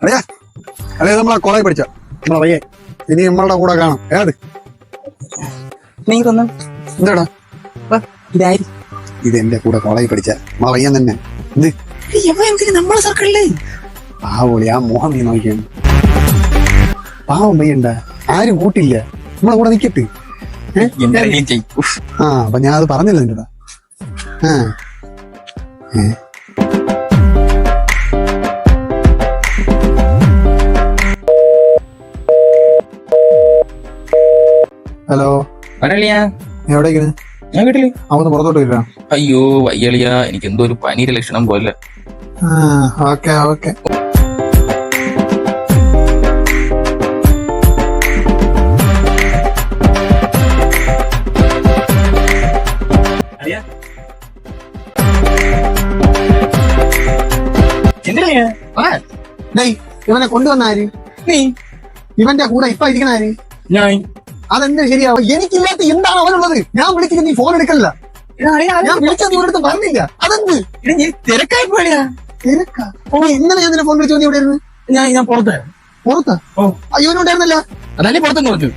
അറിയാ അതെ നമ്മളെ കോളേജ് പഠിച്ച നമ്മളെ പയ്യെ ഇനി നമ്മളുടെ കൂടെ കാണാം. ഏത് നീ കൊന്നു എന്താടാ ഇതായി ഇത് എന്റെ കൂടെ കോളേജ് പഠിച്ച നമ്മളെ പയ്യൻ തന്നെ. എന്ത് നമ്മളെ സർക്കിളില് പാവോളി ആ മോഹം നീ നോക്കിയാണ്. പാവം പയ്യണ്ട, ആരും കൂട്ടില്ല, നമ്മളെ കൂടെ നിക്കട്ട്. ആ അപ്പൊ ഞാൻ അത് പറഞ്ഞില്ല നിന്റെടാ. ഹലോ എവിടേക്കാണ്? ഞാൻ വീട്ടില്. അവന്ന് പുറത്തോട്ട് വരാം. അയ്യോ വയ്യളിയ, എനിക്ക് എന്തോ ഒരു പനിയുടെ ലക്ഷണം പോലെ. Okay okay. ഇവനെ കൊണ്ടുവന്ന ആര്? നീ ഇവന്റെ കൂടെ ഇപ്പൊ ഇരിക്കണ ആര്? ഞാൻ അതെന്താ ശരിയാവും? എനിക്കില്ലാത്ത എന്താണ് അവനുള്ളത്? ഞാൻ വിളിച്ചിട്ട് നീ ഫോൺ എടുക്കല്ല. ഞാൻ വിളിച്ചത് ഇവരടുത്ത് പറഞ്ഞില്ല. അതെന്ത് തിരക്കായി പോയാ തിരക്കാ? ഇന്നലെ ഞാൻ നിന്നെ ഫോൺ വിളിച്ചു. നീ എവിടെ ആയിരുന്നു? ഞാൻ പുറത്ത്. പുറത്താ? അയ്യോനുണ്ടായിരുന്നല്ല. അതല്ലേ പുറത്തെന്ന് പറഞ്ഞു.